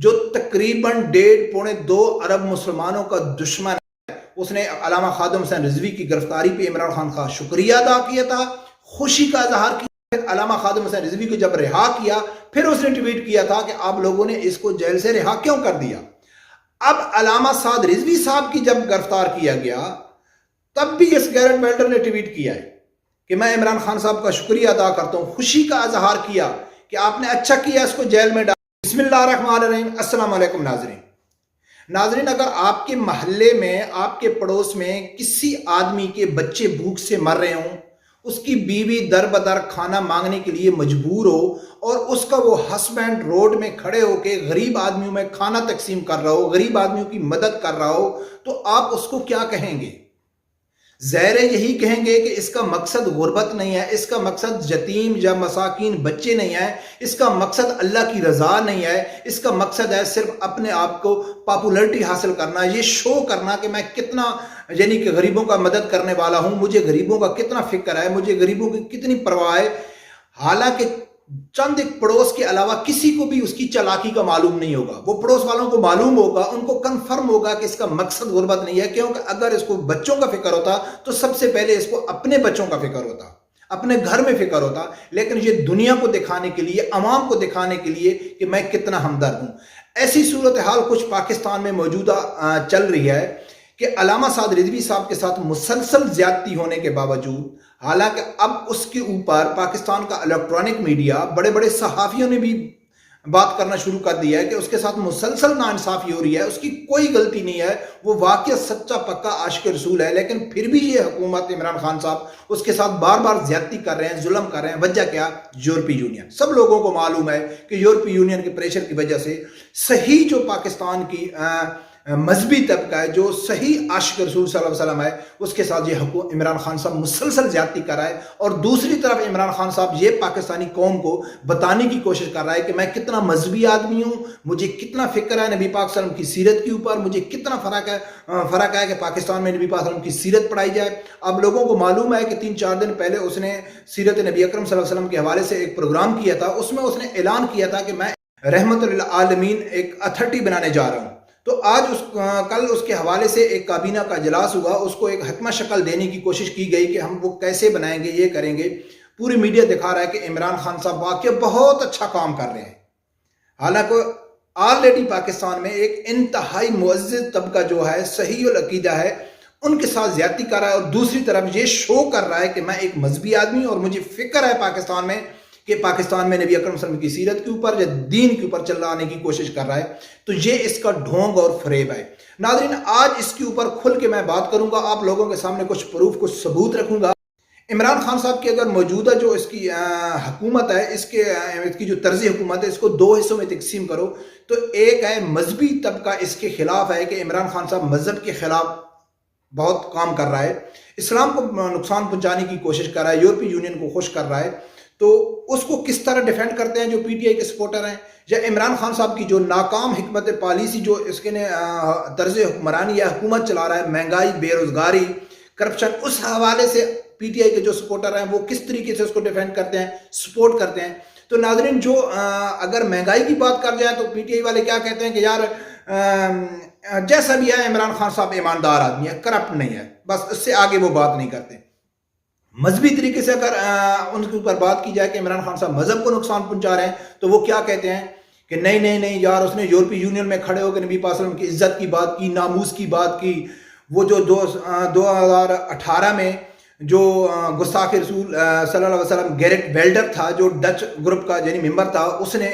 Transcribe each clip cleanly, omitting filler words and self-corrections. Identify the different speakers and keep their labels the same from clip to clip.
Speaker 1: جو تقریباً 1.5-2 ارب مسلمانوں کا دشمن ہے، اس نے علامہ خادم حسین رضوی کی گرفتاری پہ عمران خان کا شکریہ ادا کیا تھا، خوشی کا اظہار کیا۔ علامہ خادم حسین رضوی کو جب رہا کیا، پھر اس نے ٹویٹ کیا تھا کہ آپ لوگوں نے اس کو جیل سے رہا کیوں کر دیا۔ اب علامہ سعد رضوی صاحب کی جب گرفتار کیا گیا، تب بھی اس گیرٹ ویلڈر نے ٹویٹ کیا ہے کہ میں عمران خان صاحب کا شکریہ ادا کرتا ہوں، خوشی کا اظہار کیا کہ آپ نے اچھا کیا اس کو جیل میں ڈالا۔ بسم اللہ الرحمن الرحیم۔ السلام علیکم ناظرین، اگر آپ کے محلے میں، آپ کے پڑوس میں کسی آدمی کے بچے بھوک سے مر رہے ہوں، اس کی بیوی در بدر کھانا مانگنے کے لیے مجبور ہو، اور اس کا وہ ہسبینڈ روڈ میں کھڑے ہو کے غریب آدمیوں میں کھانا تقسیم کر رہا ہو، غریب آدمیوں کی مدد کر رہا ہو، تو آپ اس کو کیا کہیں گے؟ ظاہر یہی کہیں گے کہ اس کا مقصد غربت نہیں ہے، اس کا مقصد یتیم یا مساکین بچے نہیں ہے، اس کا مقصد اللہ کی رضا نہیں ہے، اس کا مقصد ہے صرف اپنے آپ کو پاپولرٹی حاصل کرنا، یہ شو کرنا کہ میں کتنا یعنی کہ غریبوں کا مدد کرنے والا ہوں، مجھے غریبوں کا کتنا فکر ہے، مجھے غریبوں کی کتنی پرواہ ہے۔ حالانکہ چند ایک پڑوس کے علاوہ کسی کو بھی اس کی چالاکی کا معلوم نہیں ہوگا، وہ پڑوس والوں کو معلوم ہوگا، ان کو کنفرم ہوگا کہ اس کا مقصد غربت نہیں ہے، کیونکہ اگر اس کو بچوں کا فکر ہوتا تو سب سے پہلے اس کو اپنے بچوں کا فکر ہوتا، اپنے گھر میں فکر ہوتا، لیکن یہ دنیا کو دکھانے کے لیے، عوام کو دکھانے کے لیے کہ میں کتنا ہمدرد ہوں۔ ایسی صورتحال کچھ پاکستان میں موجودہ چل رہی ہے کہ علامہ سعد رضوی صاحب کے ساتھ مسلسل زیادتی ہونے کے باوجود، حالانکہ اب اس کے اوپر پاکستان کا الیکٹرانک میڈیا، بڑے بڑے صحافیوں نے بھی بات کرنا شروع کر دیا ہے کہ اس کے ساتھ مسلسل ناانصافی ہو رہی ہے، اس کی کوئی غلطی نہیں ہے، وہ واقعہ سچا پکا عاشق رسول ہے، لیکن پھر بھی یہ حکومت عمران خان صاحب اس کے ساتھ بار بار زیادتی کر رہے ہیں، ظلم کر رہے ہیں۔ وجہ کیا؟ یورپی یونین۔ سب لوگوں کو معلوم ہے کہ یورپی یونین کے پریشر کی وجہ سے صحیح جو پاکستان کی مذہبی طبقہ ہے، جو صحیح عاشق رسول صلی اللہ علیہ وسلم ہے، اس کے ساتھ یہ عمران خان صاحب مسلسل زیادتی کر رہا ہے، اور دوسری طرف عمران خان صاحب یہ پاکستانی قوم کو بتانے کی کوشش کر رہا ہے کہ میں کتنا مذہبی آدمی ہوں، مجھے کتنا فکر ہے نبی پاک صلی اللہ علیہ وسلم کی سیرت کے اوپر، مجھے کتنا فرق ہے کہ پاکستان میں نبی پاک صلی اللہ علیہ وسلم کی سیرت پڑھائی جائے۔ اب لوگوں کو معلوم ہے کہ 3-4 دن پہلے اس نے سیرت نبی اکرم صلی اللہ علیہ وسلم کے حوالے سے ایک پروگرام کیا تھا، اس میں اس نے اعلان کیا تھا کہ میں رحمت للعالمین ایک اتھارٹی بنانے جا رہا ہوں۔ تو آج کل اس کے حوالے سے ایک کابینہ کا اجلاس ہوا، اس کو ایک حکمہ شکل دینے کی کوشش کی گئی کہ ہم وہ کیسے بنائیں گے، یہ کریں گے۔ پوری میڈیا دکھا رہا ہے کہ عمران خان صاحب واقعی بہت اچھا کام کر رہے ہیں، حالانکہ آلریڈی پاکستان میں ایک انتہائی معزز طبقہ جو ہے، صحیح العقیدہ ہے، ان کے ساتھ زیادتی کر رہا ہے، اور دوسری طرف یہ شو کر رہا ہے کہ میں ایک مذہبی آدمی اور مجھے فکر ہے پاکستان میں کہ پاکستان میں نبی اکرم صلی اللہ علیہ وسلم کی سیرت کے اوپر یا دین کے اوپر چلانے کی کوشش کر رہا ہے۔ تو یہ اس کا ڈھونگ اور فریب ہے۔ ناظرین، آج اس کے اوپر کھل کے میں بات کروں گا، آپ لوگوں کے سامنے کچھ پروف، کچھ ثبوت رکھوں گا۔ عمران خان صاحب کی اگر موجودہ جو اس کی حکومت ہے، اس کی جو طرز حکومت ہے، اس کو 2 حصوں میں تقسیم کرو تو ایک ہے مذہبی طبقہ اس کے خلاف ہے کہ عمران خان صاحب مذہب کے خلاف بہت کام کر رہا ہے، اسلام کو نقصان پہنچانے کی کوشش کر رہا ہے، یورپی یونین کو خوش کر رہا ہے۔ تو اس کو کس طرح ڈیفینڈ کرتے ہیں جو پی ٹی آئی کے سپورٹر ہیں، یا عمران خان صاحب کی جو ناکام حکمت پالیسی، جو اس کے طرز حکمرانی یا حکومت چلا رہا ہے، مہنگائی، بے روزگاری، کرپشن، اس حوالے سے پی ٹی آئی کے جو سپورٹر ہیں وہ کس طریقے سے اس کو ڈیفینڈ کرتے ہیں، سپورٹ کرتے ہیں۔ تو ناظرین، جو اگر مہنگائی کی بات کر جائے تو پی ٹی آئی والے کیا کہتے ہیں کہ یار جیسا بھی ہے عمران خان صاحب ایماندار آدمی ہے، کرپٹ نہیں ہے، بس اس سے آگے وہ بات نہیں کرتے۔ مذہبی طریقے سے اگر ان کے اوپر بات کی جائے کہ عمران خان صاحب مذہب کو نقصان پہنچا رہے ہیں، تو وہ کیا کہتے ہیں کہ نہیں یار، اس نے یورپی یونین میں کھڑے ہو کے نبی پاک صلی اللہ علیہ وسلم کی عزت کی بات کی، ناموس کی بات کی۔ وہ جو 2018 میں جو گستاخ رسول صلی اللہ علیہ وسلم گیرٹ ویلڈر تھا، جو ڈچ گروپ کا یعنی ممبر تھا، اس نے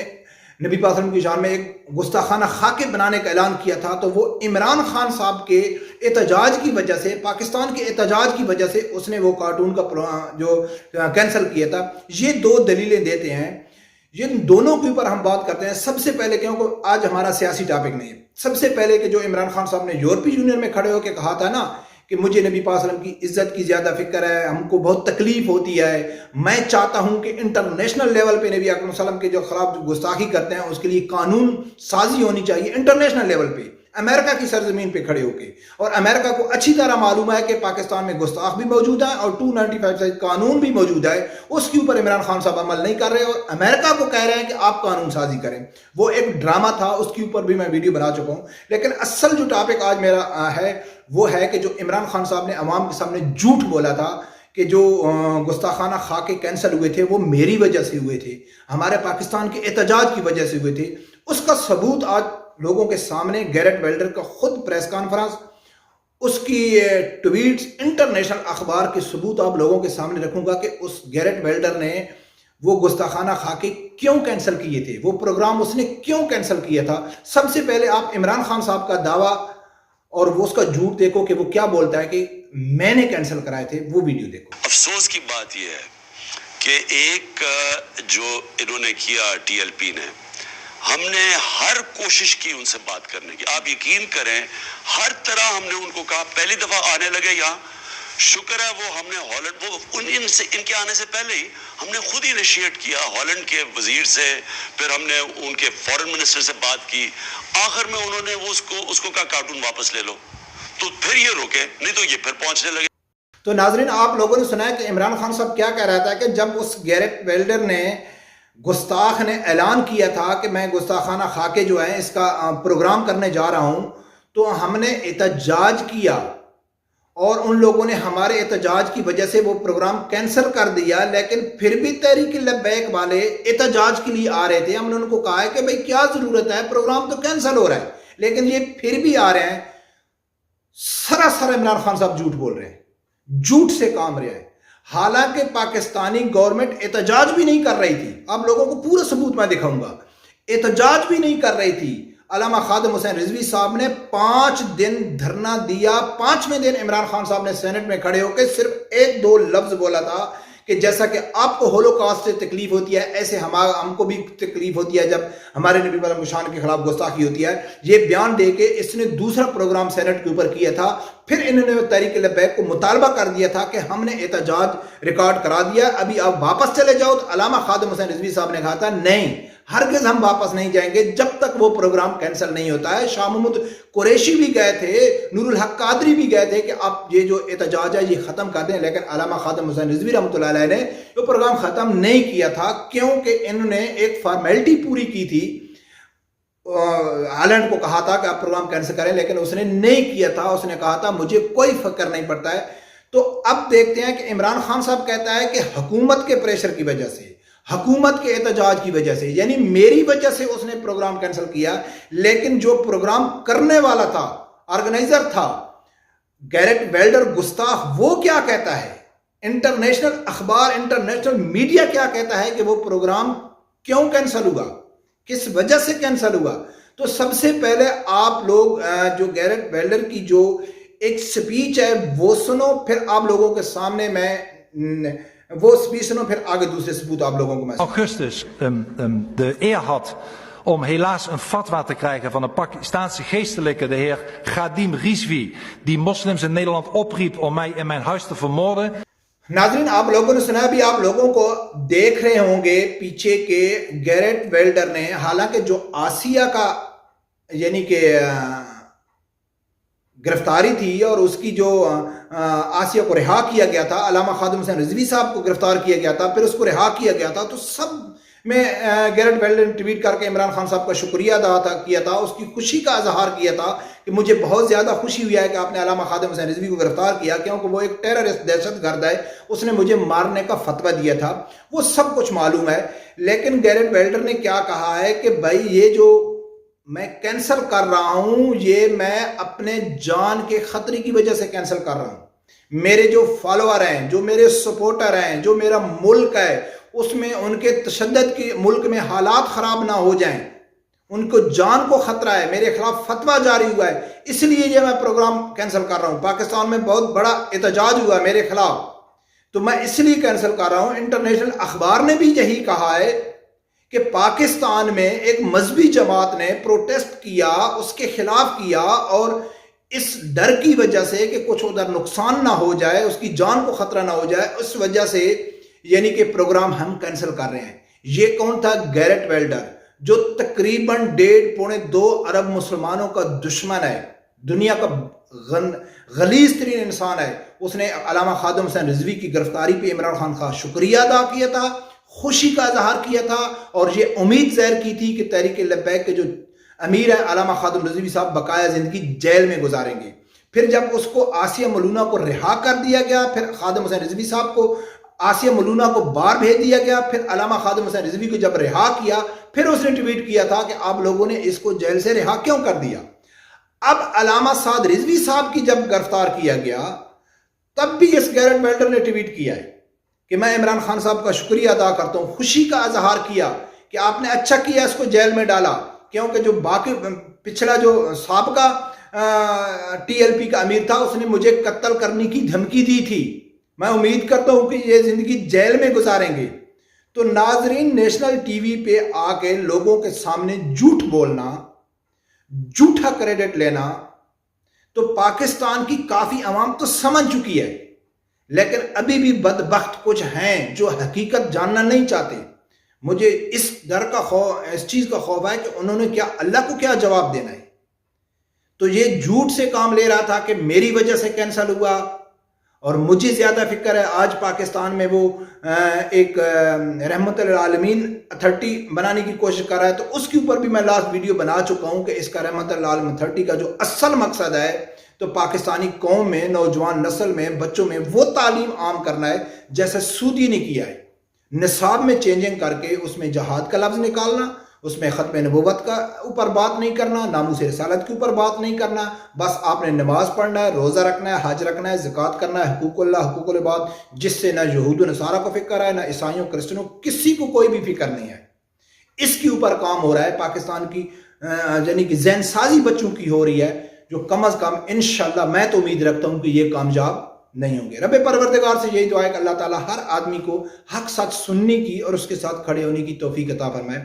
Speaker 1: نبی پاک صلی اللہ علیہ وسلم کی شان میں ایک گستاخانہ خاکے بنانے کا اعلان کیا تھا، تو وہ عمران خان صاحب کے احتجاج کی وجہ سے، پاکستان کے احتجاج کی وجہ سے اس نے وہ کارٹون کا جو کینسل کیا تھا۔ یہ 2 دلیلیں دیتے ہیں، جن دونوں کے اوپر ہم بات کرتے ہیں۔ سب سے پہلے، کیونکہ آج ہمارا سیاسی ٹاپک نہیں ہے، سب سے پہلے کہ جو عمران خان صاحب نے یورپی یونین میں کھڑے ہو کے کہا تھا نا کہ مجھے نبی پاک صلی اللہ علیہ وسلم کی عزت کی زیادہ فکر ہے، ہم کو بہت تکلیف ہوتی ہے، میں چاہتا ہوں کہ انٹرنیشنل لیول پہ نبی اکرم صلی اللہ علیہ وسلم کے جو خلاف گستاخی کرتے ہیں اس کے لیے قانون سازی ہونی چاہیے انٹرنیشنل لیول پہ۔ امریکہ کی سرزمین پہ کھڑے ہو کے. اور امریکہ کو اچھی طرح معلوم ہے کہ پاکستان میں گستاخ بھی موجود ہے اور 295 قانون بھی موجود ہے, اس کے اوپر عمران خان صاحب عمل نہیں کر رہے اور امریکہ کو کہہ رہے ہیں کہ آپ قانون سازی کریں. وہ ایک ڈرامہ تھا, اس کے اوپر بھی میں ویڈیو بنا چکا ہوں. لیکن اصل جو ٹاپک آج میرا ہے وہ ہے کہ جو عمران خان صاحب نے عوام کے سامنے جھوٹ بولا تھا کہ جو گستاخانہ خاکے کینسل ہوئے تھے وہ میری وجہ سے ہوئے تھے, ہمارے پاکستان کے احتجاج کی وجہ سے ہوئے تھے. اس کا ثبوت آج لوگوں کے سامنے گیرٹ ویلڈر کا خود پریس کانفرنس, اس کی ٹویٹس, انٹرنیشنل اخبار کے ثبوت آپ لوگوں کے سامنے رکھوں گا کہ اس گیرٹ ویلڈر نے وہ گستاخانہ خاکے کیوں کینسل کیے تھے, وہ پروگرام اس نے کیوں کینسل کیا تھا. سب سے پہلے آپ عمران خان صاحب کا دعویٰ اور وہ اس کا جھوٹ دیکھو کہ وہ کیا بولتا ہے کہ میں نے کینسل کرائے تھے, وہ ویڈیو دیکھو.
Speaker 2: افسوس کی بات یہ ہے کہ ایک جو انہوں نے کیا ٹی ایل پی نے, ہم نے ہر کوشش کی ان سے بات کرنے کی. آپ یقین کریں ہر طرح ہم نے ان کو کہا, پہلی دفعہ آنے لگے یہاں, شکر ہے وہ ہم نے ہالینڈ, وہ ان کے آنے سے پہلے ہی ہم نے خود ہی انیشیٹ کیا ہالینڈ کے وزیر سے, پھر ہم نے ان کے فورن منسٹر سے بات کی, آخر میں انہوں نے اس کو کہا کارٹون واپس لے لو, تو پھر یہ روکے, نہیں تو یہ پھر پہنچنے لگے.
Speaker 1: تو ناظرین آپ لوگوں نے سنا ہے کہ عمران خان صاحب کیا کہہ رہا تھا کہ جب اس گیرٹ ویلڈر نے گستاخ نے اعلان کیا تھا کہ میں گستاخانہ خاکے جو ہے اس کا پروگرام کرنے جا رہا ہوں, تو ہم نے احتجاج کیا اور ان لوگوں نے ہمارے احتجاج کی وجہ سے وہ پروگرام کینسل کر دیا. لیکن پھر بھی تحریک لبیک والے احتجاج کے لیے آ رہے تھے. ہم نے ان کو کہا ہے کہ بھئی کیا ضرورت ہے, پروگرام تو کینسل ہو رہا ہے, لیکن یہ پھر بھی آ رہے ہیں. سراسر عمران خان صاحب جھوٹ بول رہے ہیں, جھوٹ سے کام رہا ہے. حالانکہ پاکستانی گورنمنٹ احتجاج بھی نہیں کر رہی تھی, آپ لوگوں کو پورا ثبوت میں دکھاؤں گا, احتجاج بھی نہیں کر رہی تھی. علامہ خادم حسین رضوی صاحب نے 5 دن دھرنا دیا. 5ویں دن عمران خان صاحب نے سینٹ میں کھڑے ہو کے صرف 1-2 لفظ بولا تھا کہ جیسا کہ آپ کو ہولوکاسٹ سے تکلیف ہوتی ہے ایسے ہم کو بھی تکلیف ہوتی ہے جب ہمارے نبی علیہ السلام کے خلاف گستاخی ہوتی ہے. یہ بیان دے کے اس نے دوسرا پروگرام سینٹ کے اوپر کیا تھا. پھر انہوں نے تحریک لبیک کو مطالبہ کر دیا تھا کہ ہم نے احتجاج ریکارڈ کرا دیا, ابھی آپ واپس چلے جاؤ. تو علامہ خادم حسین رضوی صاحب نے کہا تھا نہیں, ہرگز ہم واپس نہیں جائیں گے جب تک وہ پروگرام کینسل نہیں ہوتا ہے. شاہ محمود قریشی بھی گئے تھے, نور الحق قادری بھی گئے تھے کہ آپ یہ جو احتجاج ہے یہ ختم کر دیں, لیکن علامہ خادم حسین رضوی رحمۃ اللہ علیہ نے وہ پروگرام ختم نہیں کیا تھا کیونکہ انہوں نے ایک فارمیلٹی پوری کی تھی. ہالینڈ کو کہا تھا کہ آپ پروگرام کینسل کریں, لیکن اس نے نہیں کیا تھا. اس نے کہا تھا مجھے کوئی فکر نہیں پڑتا ہے. تو اب دیکھتے ہیں کہ عمران خان صاحب کہتا ہے کہ حکومت کے پریشر کی وجہ سے, حکومت کے احتجاج کی وجہ سے, یعنی میری وجہ سے اس نے پروگرام کینسل کیا. لیکن جو پروگرام کرنے والا تھا, آرگنائزر تھا گیرٹ ویلڈر گستاخ, وہ کیا کہتا ہے, انٹرنیشنل اخبار, انٹرنیشنل میڈیا کیا کہتا ہے کہ وہ پروگرام کیوں کینسل ہوا, کس وجہ سے کینسل ہوا. تو سب سے پہلے آپ لوگ جو گیرٹ ویلڈر کی جو ایک سپیچ ہے وہ سنو, پھر آپ لوگوں کے سامنے میں وہ سپیچ سنو, پھر آگے دوسرے ثبوت آپ لوگوں کو میں
Speaker 3: Augustus de eer had om helaas een fatwa te krijgen van een Pakistaanse geestelijke, de heer Ghadim Rizvi, die moslims in Nederland opriep om mij in mijn huis te vermoorden.
Speaker 1: ناظرین آپ لوگوں نے سنا, بھی آپ لوگوں کو دیکھ رہے ہوں گے پیچھے کے گیرٹ ویلڈر نے, حالانکہ جو آسیہ کا یعنی کہ گرفتاری تھی اور اس کی جو آسیہ کو رہا کیا گیا تھا, علامہ خادم حسین رضوی صاحب کو گرفتار کیا گیا تھا, پھر اس کو رہا کیا گیا تھا, تو سب میں گیرٹ ویلڈر نے ٹویٹ کر کے عمران خان صاحب کا شکریہ ادا کیا تھا, اس کی خوشی کا اظہار کیا تھا کہ مجھے بہت زیادہ خوشی ہوئی ہے کہ آپ نے علامہ خادم حسین رضوی کو گرفتار کیا, کیونکہ وہ ایک ٹیررسٹ, دہشت گرد ہے, اس نے مجھے مارنے کا فتویٰ دیا تھا. وہ سب کچھ معلوم ہے. لیکن گیرٹ ویلڈر نے کیا کہا ہے کہ بھائی یہ جو میں کینسل کر رہا ہوں یہ میں اپنے جان کے خطرے کی وجہ سے کینسل کر رہا ہوں. میرے جو فالوور ہیں, جو میرے سپورٹر ہیں, جو میرا ملک ہے, اس میں ان کے تشدد کے ملک میں حالات خراب نہ ہو جائیں, ان کو جان کو خطرہ ہے, میرے خلاف فتویٰ جاری ہوا ہے, اس لیے یہ میں پروگرام کینسل کر رہا ہوں. پاکستان میں بہت بڑا احتجاج ہوا ہے میرے خلاف, تو میں اس لیے کینسل کر رہا ہوں. انٹرنیشنل اخبار نے بھی یہی کہا ہے کہ پاکستان میں ایک مذہبی جماعت نے پروٹیسٹ کیا, اس کے خلاف کیا, اور اس ڈر کی وجہ سے کہ کچھ ادھر نقصان نہ ہو جائے, اس کی جان کو خطرہ نہ ہو جائے, اس وجہ سے یعنی کہ پروگرام ہم کینسل کر رہے ہیں. یہ کون تھا؟ Garrett welder. جو تقریباً 1.5-2 ارب مسلمانوں کا دشمن ہے، دنیا کا غلیظ ترین انسان ہے، اس نے علامہ خادم حسین رضوی کی گرفتاری پہ عمران خان کا شکریہ ادا کیا تھا، خوشی کا اظہار کیا تھا، اور یہ امید ظاہر کی تھی کہ تحریک لبیک کے جو امیر ہے علامہ خادم رضوی صاحب بقایا زندگی جیل میں گزاریں گے۔ پھر جب اس کو آسیہ ملونہ کو رہا کر دیا گیا، پھر خادم حسین رضوی صاحب کو آسیہ ملونہ کو باہر بھیج دیا گیا، پھر علامہ خادم حسین رضوی کو جب رہا کیا، پھر اس نے ٹویٹ کیا تھا کہ آپ لوگوں نے اس کو جیل سے رہا کیوں کر دیا؟ اب علامہ سعد رضوی صاحب کی جب گرفتار کیا گیا، تب بھی اس گیرٹ بیلٹر نے ٹویٹ کیا ہے کہ میں عمران خان صاحب کا شکریہ ادا کرتا ہوں، خوشی کا اظہار کیا کہ آپ نے اچھا کیا اس کو جیل میں ڈالا، کیونکہ جو باقی پچھلا جو سابقہ ٹی ایل پی کا امیر تھا اس نے مجھے قتل کرنے کی دھمکی دی تھی، میں امید کرتا ہوں کہ یہ زندگی جیل میں گزاریں گے۔ تو ناظرین، نیشنل ٹی وی پہ آ کے لوگوں کے سامنے جھوٹ بولنا، جھوٹا کریڈٹ لینا، تو پاکستان کی کافی عوام تو سمجھ چکی ہے، لیکن ابھی بھی بدبخت کچھ ہیں جو حقیقت جاننا نہیں چاہتے۔ مجھے اس چیز کا خوف ہے کہ انہوں نے اللہ کو کیا جواب دینا ہے۔ تو یہ جھوٹ سے کام لے رہا تھا کہ میری وجہ سے کینسل ہوا، اور مجھے زیادہ فکر ہے آج پاکستان میں وہ ایک رحمت للعالمین اتھارٹی بنانے کی کوشش کر رہا ہے، تو اس کے اوپر بھی میں لاسٹ ویڈیو بنا چکا ہوں کہ اس کا رحمت للعالمین اتھارٹی کا جو اصل مقصد ہے تو پاکستانی قوم میں، نوجوان نسل میں، بچوں میں وہ تعلیم عام کرنا ہے جیسے سودی نے کیا ہے، نصاب میں چینجنگ کر کے اس میں جہاد کا لفظ نکالنا، اس میں ختم نبوت کا اوپر بات نہیں کرنا، ناموس رسالت کے اوپر بات نہیں کرنا، بس آپ نے نماز پڑھنا ہے، روزہ رکھنا ہے، حج رکھنا ہے، زکوٰۃ کرنا ہے، حقوق اللہ، حقوق العباد، جس سے نہ یہود و نصارہ کو فکر ہے، نہ عیسائیوں کرسچنوں، کسی کو کوئی بھی فکر نہیں ہے۔ اس کے اوپر کام ہو رہا ہے پاکستان کی، یعنی کہ ذہن سازی بچوں کی ہو رہی ہے، جو کم از کم انشاءاللہ میں تو امید رکھتا ہوں کہ یہ کامیاب نہیں ہوں گے۔ رب پروردگار سے یہی دعا ہے کہ اللہ تعالیٰ ہر آدمی کو حق سچ سننے کی اور اس کے ساتھ کھڑے ہونے کی توفیق عطا فرمائے۔